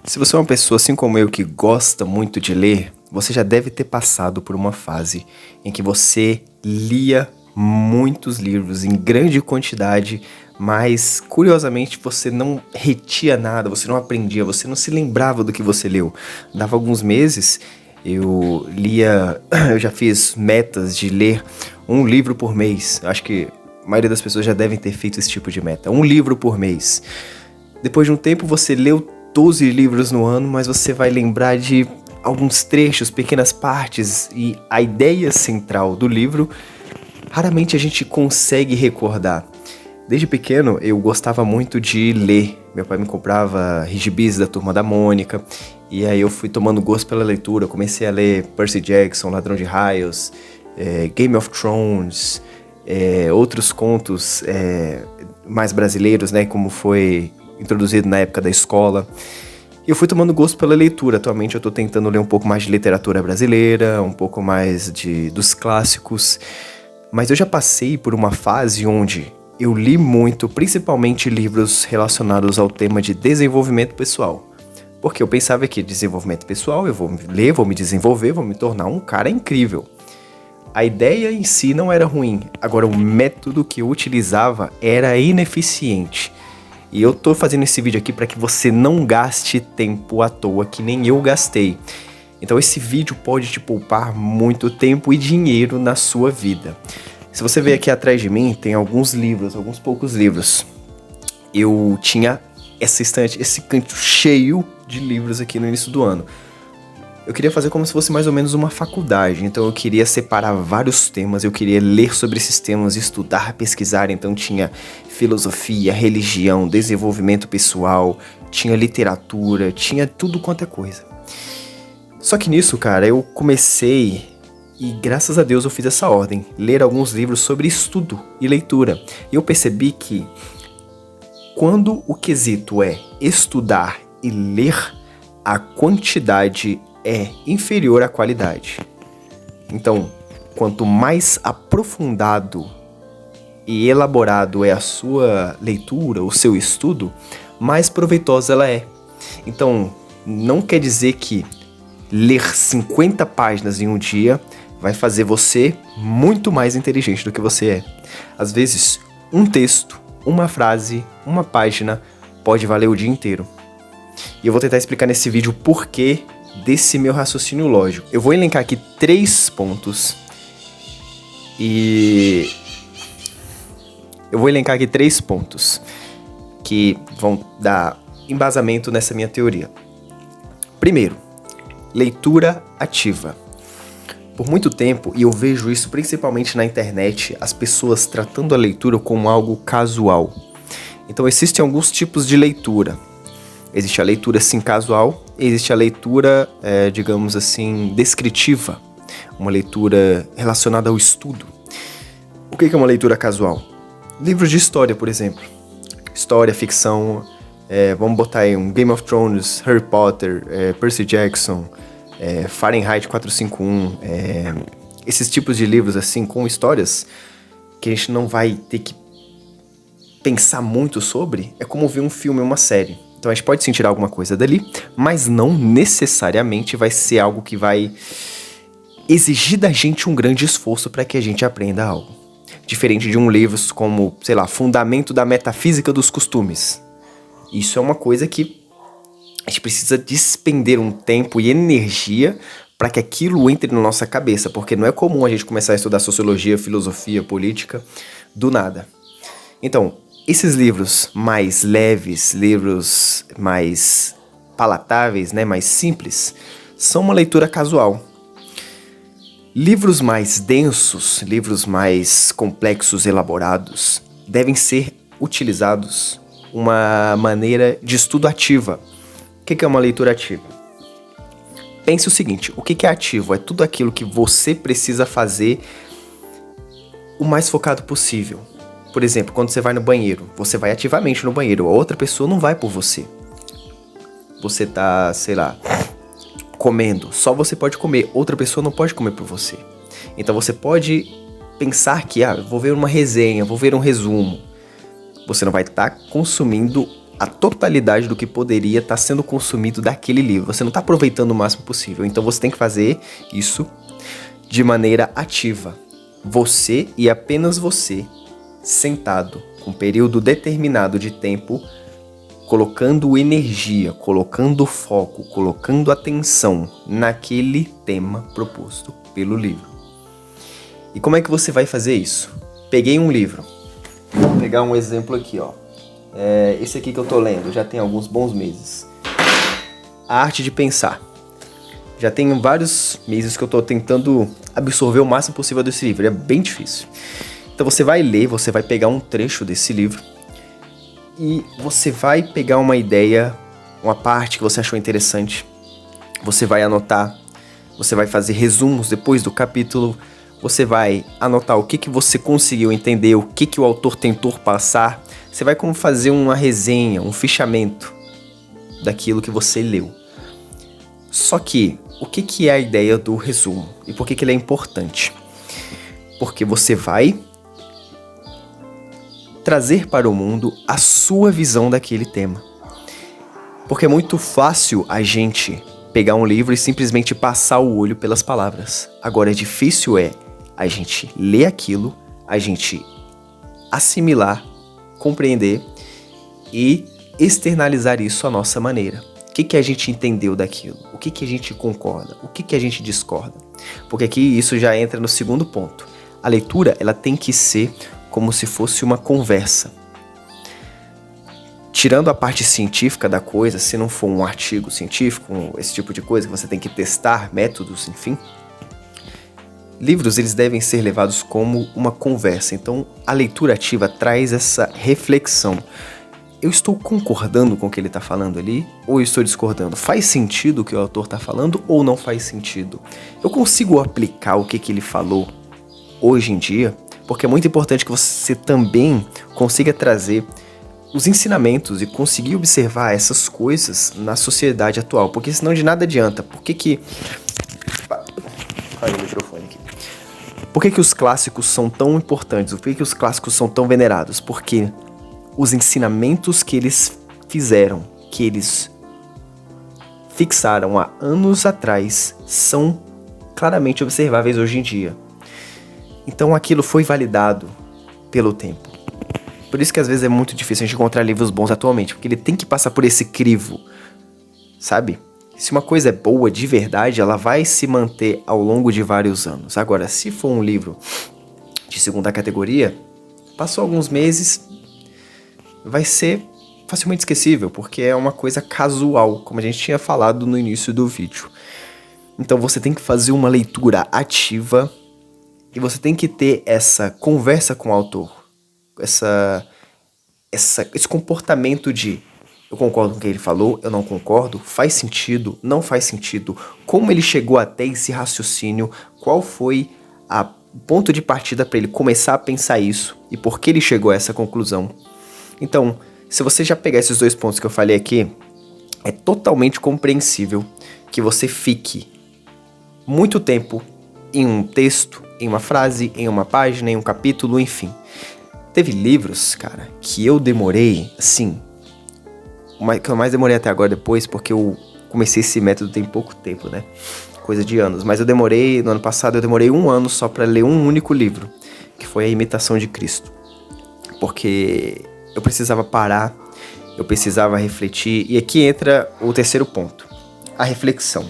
Se você é uma pessoa assim como eu que gosta muito de ler, você já deve ter passado por uma fase em que você lia muitos livros em grande quantidade, mas curiosamente você não retia nada, você não aprendia, você não se lembrava do que você leu. Dava alguns meses, eu lia, eu já fiz metas de ler um livro por mês. Acho que a maioria das pessoas já devem ter feito esse tipo de meta, um livro por mês. Depois de um tempo você leu 12 livros no ano, mas você vai lembrar de alguns trechos, pequenas partes, e a ideia central do livro raramente a gente consegue recordar. Desde pequeno eu gostava muito de ler. Meu pai me comprava gibis da Turma da Mônica, e aí eu fui tomando gosto pela leitura. Eu comecei a ler Percy Jackson, Ladrão de Raios, Game of Thrones, outros contos mais brasileiros, né, como foi introduzido na época da escola. E eu fui tomando gosto pela leitura. Atualmente eu tô tentando ler um pouco mais de literatura brasileira, um pouco mais dos clássicos. Mas eu já passei por uma fase onde eu li muito, principalmente livros relacionados ao tema de desenvolvimento pessoal. Porque eu pensava que desenvolvimento pessoal, eu vou ler, vou me desenvolver, vou me tornar um cara incrível. A ideia em si não era ruim, agora o método que eu utilizava era ineficiente. E eu tô fazendo esse vídeo aqui para que você não gaste tempo à toa, que nem eu gastei. Então esse vídeo pode te poupar muito tempo e dinheiro na sua vida. Se você ver aqui atrás de mim, tem alguns livros, alguns poucos livros. Eu tinha essa estante, esse canto cheio de livros aqui no início do ano. Eu queria fazer como se fosse mais ou menos uma faculdade, então eu queria separar vários temas, eu queria ler sobre esses temas, estudar, pesquisar, então tinha filosofia, religião, desenvolvimento pessoal, tinha literatura, tinha tudo quanto é coisa. Só que nisso, cara, eu comecei, e graças a Deus eu fiz essa ordem, ler alguns livros sobre estudo e leitura. E eu percebi que quando o quesito é estudar e ler, a quantidade é inferior à qualidade. Então, quanto mais aprofundado e elaborado é a sua leitura, o seu estudo, mais proveitosa ela é. Então, não quer dizer que ler 50 páginas em um dia vai fazer você muito mais inteligente do que você é. Às vezes, um texto, uma frase, uma página pode valer o dia inteiro. E eu vou tentar explicar nesse vídeo o porquê desse meu raciocínio lógico. Eu vou elencar aqui 3 pontos e eu vou elencar aqui 3 pontos que vão dar embasamento nessa minha teoria. Primeiro, leitura ativa. Por muito tempo, e eu vejo isso principalmente na internet, as pessoas tratando a leitura como algo casual. Então existem alguns tipos de leitura. Existe a leitura, sim, casual, e existe a leitura, digamos assim, descritiva. Uma leitura relacionada ao estudo. O que é uma leitura casual? Livros de história, por exemplo. História, ficção, vamos botar aí um Game of Thrones, Harry Potter, Percy Jackson, Fahrenheit 451. Esses tipos de livros, assim, com histórias que a gente não vai ter que pensar muito sobre, é como ver um filme ou uma série. Então a gente pode sentir alguma coisa dali, mas não necessariamente vai ser algo que vai exigir da gente um grande esforço para que a gente aprenda algo. Diferente de um livro como, sei lá, Fundamento da Metafísica dos Costumes. Isso é uma coisa que a gente precisa despender um tempo e energia para que aquilo entre na nossa cabeça, porque não é comum a gente começar a estudar sociologia, filosofia, política, do nada. Então, esses livros mais leves, livros mais palatáveis, né, mais simples, são uma leitura casual. Livros mais densos, livros mais complexos, elaborados, devem ser utilizados uma maneira de estudo ativa. O que é uma leitura ativa? Pense o seguinte, o que é ativo? É tudo aquilo que você precisa fazer o mais focado possível. Por exemplo, quando você vai no banheiro, você vai ativamente no banheiro, a outra pessoa não vai por você. Você tá, sei lá, comendo, só você pode comer, outra pessoa não pode comer por você. Então você pode pensar que, vou ver uma resenha, vou ver um resumo. Você não vai estar consumindo a totalidade do que poderia estar sendo consumido daquele livro. Você não está aproveitando o máximo possível. Então você tem que fazer isso de maneira ativa. Você e apenas você, sentado, com um período determinado de tempo, colocando energia, colocando foco, colocando atenção naquele tema proposto pelo livro. E como é que você vai fazer isso? Peguei um livro. Vou pegar um exemplo aqui, ó. Esse aqui que eu tô lendo, já tem alguns bons meses. A Arte de Pensar. Já tem vários meses que eu tô tentando absorver o máximo possível desse livro. É bem difícil. Então você vai ler, você vai pegar um trecho desse livro e você vai pegar uma ideia, uma parte que você achou interessante. Você vai anotar, você vai fazer resumos depois do capítulo. Você vai anotar o que você conseguiu entender, o que o autor tentou passar. Você vai como fazer uma resenha, um fichamento daquilo que você leu. Só que, o que é a ideia do resumo? E por que ele é importante? Porque você vai trazer para o mundo a sua visão daquele tema. Porque é muito fácil a gente pegar um livro e simplesmente passar o olho pelas palavras. Agora, difícil a gente ler aquilo, a gente assimilar, compreender e externalizar isso à nossa maneira. O que a gente entendeu daquilo? O que a gente concorda? O que a gente discorda? Porque aqui isso já entra no segundo ponto. A leitura, ela tem que ser como se fosse uma conversa. Tirando a parte científica da coisa, se não for um artigo científico, esse tipo de coisa que você tem que testar, métodos, enfim. Livros, eles devem ser levados como uma conversa. Então, a leitura ativa traz essa reflexão. Eu estou concordando com o que ele está falando ali? Ou eu estou discordando? Faz sentido o que o autor está falando ou não faz sentido? Eu consigo aplicar o que ele falou hoje em dia? Porque é muito importante que você também consiga trazer os ensinamentos e conseguir observar essas coisas na sociedade atual. Porque senão de nada adianta. Por que... Caiu o microfone aqui. Por que os clássicos são tão importantes? Por que os clássicos são tão venerados? Porque os ensinamentos que eles fizeram, que eles fixaram há anos atrás, são claramente observáveis hoje em dia. Então aquilo foi validado pelo tempo. Por isso que às vezes é muito difícil a gente encontrar livros bons atualmente, porque ele tem que passar por esse crivo, sabe? Se uma coisa é boa de verdade, ela vai se manter ao longo de vários anos. Agora, se for um livro de segunda categoria, passou alguns meses, vai ser facilmente esquecível, porque é uma coisa casual, como a gente tinha falado no início do vídeo. Então você tem que fazer uma leitura ativa e você tem que ter essa conversa com o autor, esse comportamento de eu concordo com o que ele falou, eu não concordo, faz sentido, não faz sentido, como ele chegou até esse raciocínio, qual foi o ponto de partida para ele começar a pensar isso e por que ele chegou a essa conclusão. Então, se você já pegar esses dois pontos que eu falei aqui, é totalmente compreensível que você fique muito tempo em um texto, em uma frase, em uma página, em um capítulo, enfim. Teve livros, cara, que eu demorei, assim, que eu mais demorei até agora depois, porque eu comecei esse método tem pouco tempo, né? Coisa de anos. Mas no ano passado eu demorei 1 ano só pra ler um único livro, que foi A Imitação de Cristo. Porque eu precisava parar, eu precisava refletir, e aqui entra o terceiro ponto, a reflexão.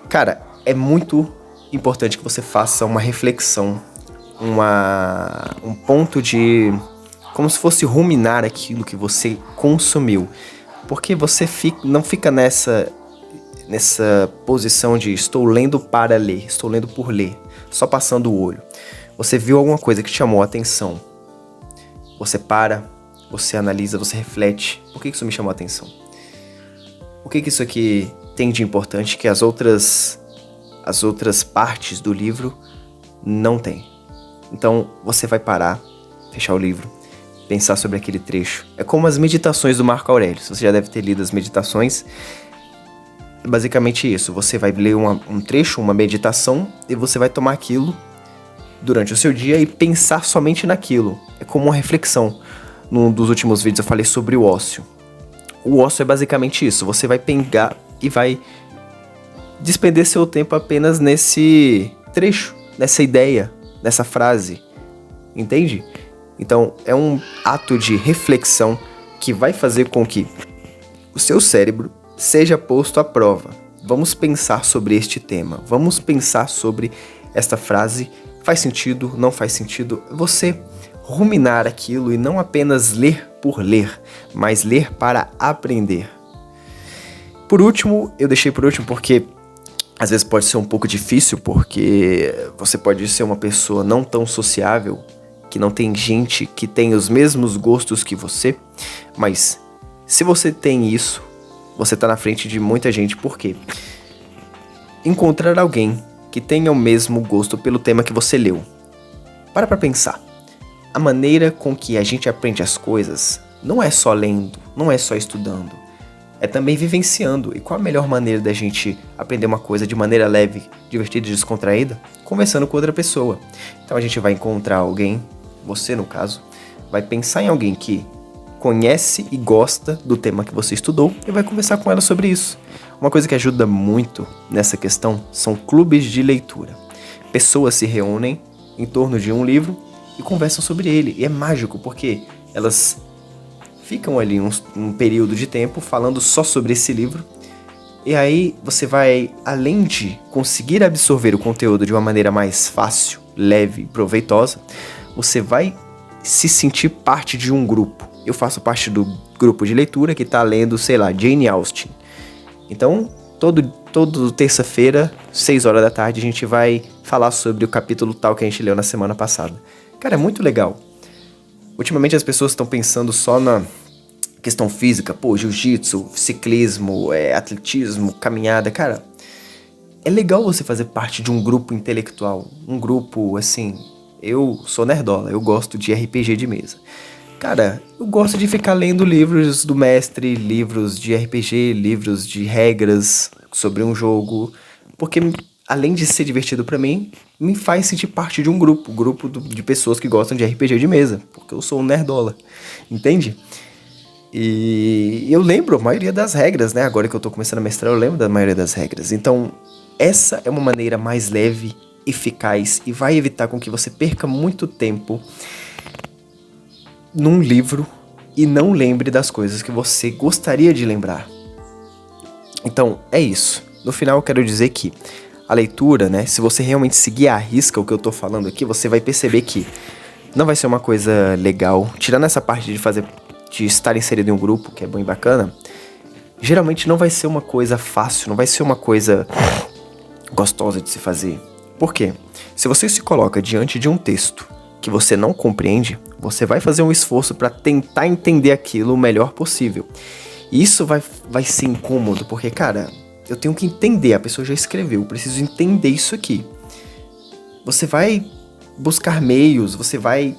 Cara, é muito importante que você faça uma reflexão, um ponto de... como se fosse ruminar aquilo que você consumiu. Porque você não fica nessa posição de estou lendo para ler, estou lendo por ler, só passando o olho. Você viu alguma coisa que te chamou a atenção. Você para, você analisa, você reflete. Por que isso me chamou a atenção? O que isso aqui tem de importante que as outras partes do livro não tem? Então você vai parar, fechar o livro, pensar sobre aquele trecho. É como as meditações do Marco Aurélio. Você já deve ter lido as meditações. É basicamente isso. Você vai ler um trecho, uma meditação, e você vai tomar aquilo durante o seu dia e pensar somente naquilo. É como uma reflexão. num dos últimos vídeos eu falei sobre o ócio. O ócio é basicamente isso. Você vai pegar e vai despender seu tempo apenas nesse trecho, nessa ideia, nessa frase. Entende? Então, é um ato de reflexão que vai fazer com que o seu cérebro seja posto à prova. Vamos pensar sobre este tema. Vamos pensar sobre esta frase. Faz sentido? Não faz sentido? Você ruminar aquilo e não apenas ler por ler, mas ler para aprender. Por último, eu deixei por último porque às vezes pode ser um pouco difícil, porque você pode ser uma pessoa não tão sociável, que não tem gente que tem os mesmos gostos que você, mas se você tem isso, você tá na frente de muita gente, por quê? Encontrar alguém que tenha o mesmo gosto pelo tema que você leu. Para pra pensar. A maneira com que a gente aprende as coisas não é só lendo, não é só estudando, é também vivenciando. E qual a melhor maneira da gente aprender uma coisa de maneira leve, divertida e descontraída? Conversando com outra pessoa. Então a gente vai encontrar alguém, você no caso, vai pensar em alguém que conhece e gosta do tema que você estudou e vai conversar com ela sobre isso. Uma coisa que ajuda muito nessa questão são clubes de leitura. Pessoas se reúnem em torno de um livro e conversam sobre ele. E é mágico porque elas ficam ali um período de tempo falando só sobre esse livro. E aí você vai, além de conseguir absorver o conteúdo de uma maneira mais fácil, leve e proveitosa, você vai se sentir parte de um grupo. Eu faço parte do grupo de leitura que está lendo, sei lá, Jane Austen. Então, todo terça-feira, 6 horas da tarde, a gente vai falar sobre o capítulo tal que a gente leu na semana passada. Cara, é muito legal. Ultimamente as pessoas estão pensando só na questão física, jiu-jitsu, ciclismo, atletismo, caminhada. Cara, é legal você fazer parte de um grupo intelectual, um grupo, assim... Eu sou nerdola, eu gosto de RPG de mesa. Cara, eu gosto de ficar lendo livros do mestre, livros de RPG, livros de regras sobre um jogo, porque além de ser divertido pra mim, me faz sentir parte de um grupo de pessoas que gostam de RPG de mesa, porque eu sou um nerdola, entende? E eu lembro a maioria das regras, né? Agora que eu tô começando a mestrar, eu lembro da maioria das regras. Então, essa é uma maneira mais leve, eficaz e vai evitar com que você perca muito tempo num livro e não lembre das coisas que você gostaria de lembrar. Então, é isso. No final, eu quero dizer que a leitura, né, se você realmente seguir à risca o que eu tô falando aqui, você vai perceber que não vai ser uma coisa legal. Tirando essa parte de estar inserido em um grupo, que é bom e bacana, geralmente não vai ser uma coisa fácil, não vai ser uma coisa gostosa de se fazer. Por quê? Se você se coloca diante de um texto que você não compreende, você vai fazer um esforço para tentar entender aquilo o melhor possível. E isso vai ser incômodo, porque, cara, eu tenho que entender, a pessoa já escreveu, eu preciso entender isso aqui. Você vai buscar meios, você vai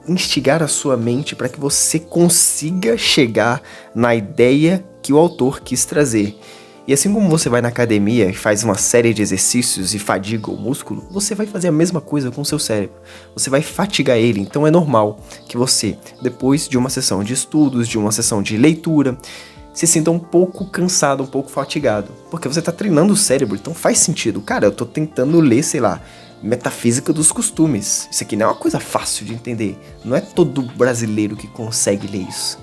instigar a sua mente para que você consiga chegar na ideia que o autor quis trazer. E assim como você vai na academia e faz uma série de exercícios e fadiga o músculo, você vai fazer a mesma coisa com o seu cérebro. Você vai fatigar ele, então é normal que você, depois de uma sessão de estudos, de uma sessão de leitura, se sinta um pouco cansado, um pouco fatigado. Porque você está treinando o cérebro, então faz sentido. Cara, eu tô tentando ler, sei lá, Metafísica dos Costumes. Isso aqui não é uma coisa fácil de entender. Não é todo brasileiro que consegue ler isso.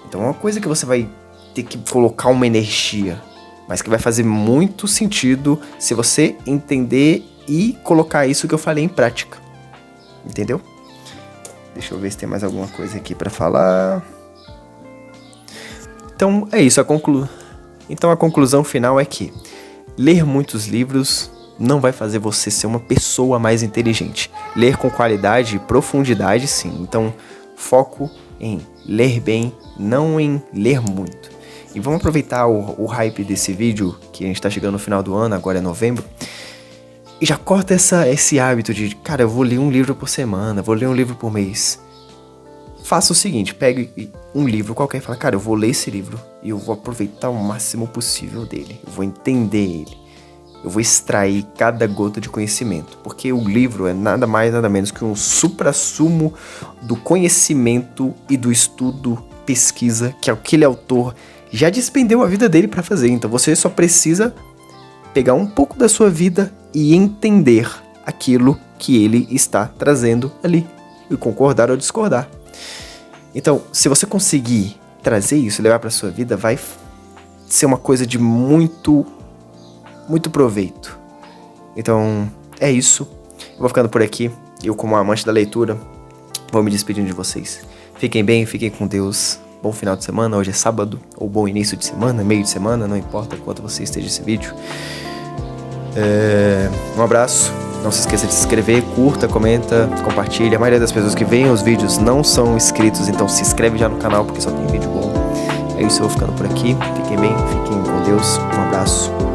Então é uma coisa que você vai ter que colocar uma energia, mas que vai fazer muito sentido se você entender e colocar isso que eu falei em prática. Entendeu? Deixa eu ver se tem mais alguma coisa aqui pra falar. Então é isso, Então a conclusão final é que ler muitos livros não vai fazer você ser uma pessoa mais inteligente. Ler com qualidade e profundidade, sim. Então foco em ler bem, não em ler muito. E vamos aproveitar o hype desse vídeo, que a gente tá chegando no final do ano, agora é novembro, e já corta esse hábito de, cara, eu vou ler um livro por semana, vou ler um livro por mês. Faça o seguinte, pegue um livro qualquer e fala, cara, eu vou ler esse livro e eu vou aproveitar o máximo possível dele, eu vou entender ele. Eu vou extrair cada gota de conhecimento, porque o livro é nada mais, nada menos que um suprassumo do conhecimento e do estudo, pesquisa, que aquele autor já despendeu a vida dele para fazer. Então você só precisa pegar um pouco da sua vida e entender aquilo que ele está trazendo ali, e concordar ou discordar. Então, se você conseguir trazer isso, levar para sua vida, vai ser uma coisa de muito proveito. Então, é isso. Eu vou ficando por aqui. Eu, como amante da leitura, vou me despedindo de vocês. Fiquem bem, fiquem com Deus. Bom final de semana. Hoje é sábado, ou bom início de semana, meio de semana, não importa quanto você esteja esse vídeo. Um abraço. Não se esqueça de se inscrever, curta, comenta, compartilha. A maioria das pessoas que veem os vídeos não são inscritos, então se inscreve já no canal porque só tem vídeo bom. É isso, eu vou ficando por aqui. Fiquem bem, fiquem com Deus. Um abraço.